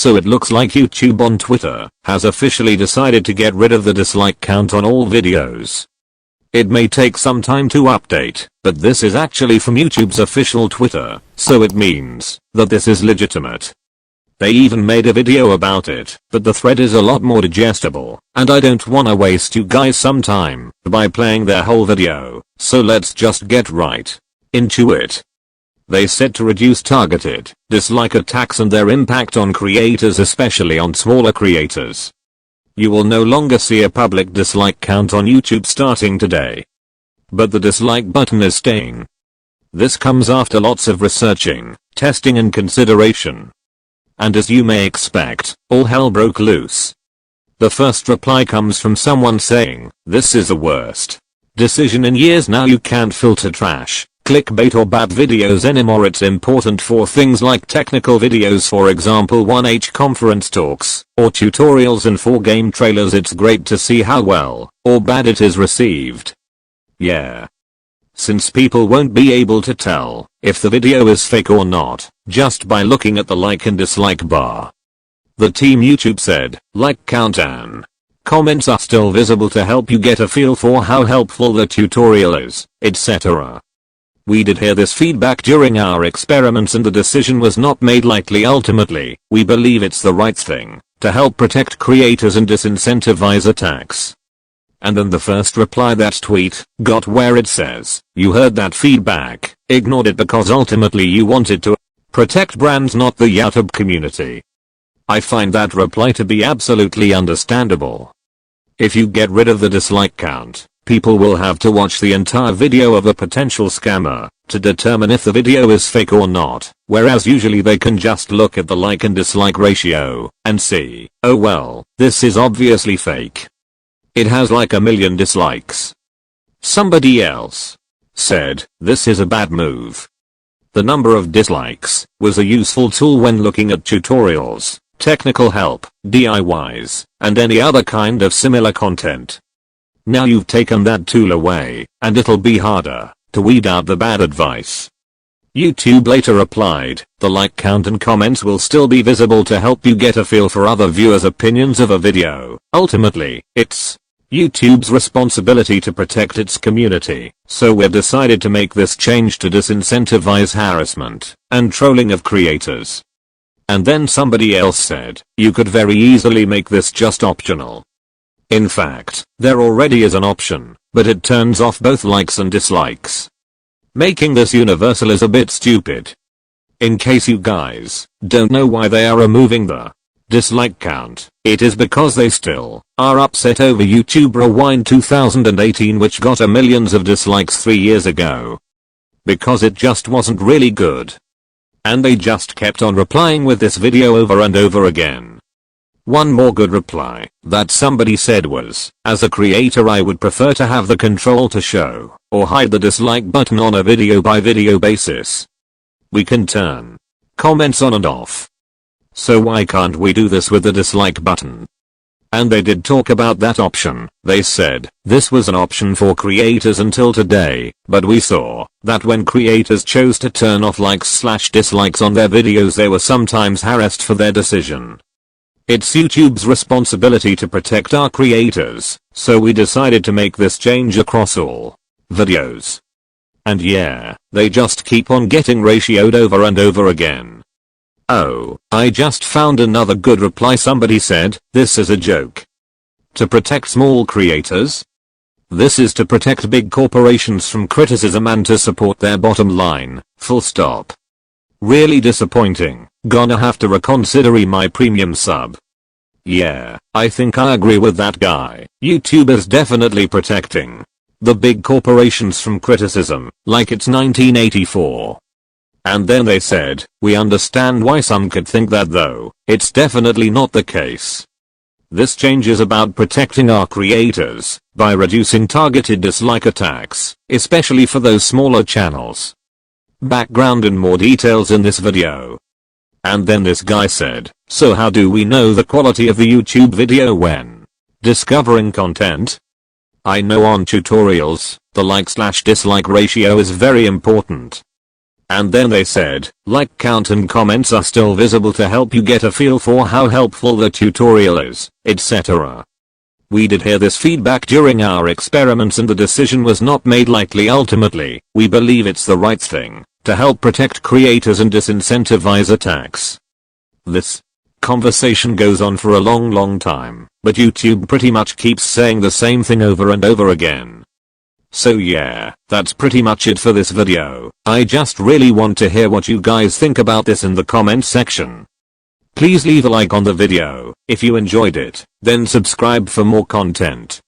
So it looks like YouTube on Twitter has officially decided to get rid of the dislike count on all videos. It may take some time to update, but this is actually from YouTube's official Twitter, so it means that this is legitimate. They even made a video about it, but the thread is a lot more digestible, and I don't wanna waste you guys some time by playing their whole video, so let's just get right into it. They said to reduce targeted dislike attacks and their impact on creators, especially on smaller creators. You will no longer see a public dislike count on YouTube starting today. But the dislike button is staying. This comes after lots of researching, testing and consideration. And as you may expect, all hell broke loose. The first reply comes from someone saying, "This is the worst decision in years. Now you can't filter trash, clickbait or bad videos anymore. It's important for things like technical videos, for example 1H conference talks, or tutorials, and for game trailers it's great to see how well or bad it is received." Yeah. Since people won't be able to tell if the video is fake or not just by looking at the like and dislike bar. The team YouTube said, like count and comments are still visible to help you get a feel for how helpful the tutorial is, etc. We did hear this feedback during our experiments and the decision was not made lightly. Ultimately, we believe it's the right thing to help protect creators and disincentivize attacks. And then the first reply, that tweet, got where it says, "You heard that feedback, ignored it because ultimately you wanted to protect brands, not the YouTube community." I find that reply to be absolutely understandable. If you get rid of the dislike count, people will have to watch the entire video of a potential scammer to determine if the video is fake or not, whereas usually they can just look at the like and dislike ratio and see, oh well, this is obviously fake. It has like 1 million dislikes. Somebody else said, "This is a bad move." The number of dislikes was a useful tool when looking at tutorials, technical help, DIYs, and any other kind of similar content. Now you've taken that tool away, and it'll be harder to weed out the bad advice. YouTube later replied, "The like count and comments will still be visible to help you get a feel for other viewers' opinions of a video. Ultimately, it's YouTube's responsibility to protect its community, so we've decided to make this change to disincentivize harassment and trolling of creators." And then somebody else said, "You could very easily make this just optional." In fact, there already is an option, but it turns off both likes and dislikes. Making this universal is a bit stupid. In case you guys don't know why they are removing the dislike count, it is because they still are upset over YouTube Rewind 2018, which got millions of dislikes 3 years ago. Because it just wasn't really good. And they just kept on replying with this video over and over again. One more good reply that somebody said was, "As a creator I would prefer to have the control to show or hide the dislike button on a video by video basis. We can turn comments on and off. So why can't we do this with the dislike button?" And they did talk about that option. They said, "This was an option for creators until today, but we saw that when creators chose to turn off likes/dislikes on their videos they were sometimes harassed for their decision. It's YouTube's responsibility to protect our creators, so we decided to make this change across all videos." And yeah, they just keep on getting ratioed over and over again. Oh, I just found another good reply. Somebody said, "This is a joke. To protect small creators? This is to protect big corporations from criticism and to support their bottom line, full stop. Really disappointing. Gonna have to reconsider my premium sub." Yeah, I think I agree with that guy. YouTube is definitely protecting the big corporations from criticism, like it's 1984. And then they said, "We understand why some could think that though, it's definitely not the case. This change is about protecting our creators by reducing targeted dislike attacks, especially for those smaller channels." Background and more details in this video. And then this guy said, "So how do we know the quality of the YouTube video when discovering content? I know on tutorials, the like/dislike ratio is very important. And then they said, like count and comments are still visible to help you get a feel for how helpful the tutorial is, etc. We did hear this feedback during our experiments and the decision was not made lightly. Ultimately, we believe it's the right thing to help protect creators and disincentivize attacks. This conversation goes on for a long time, but YouTube pretty much keeps saying the same thing over and over again. So yeah, that's pretty much it for this video. I just really want to hear what you guys think about this in the comments section. Please leave a like on the video if you enjoyed it, then subscribe for more content.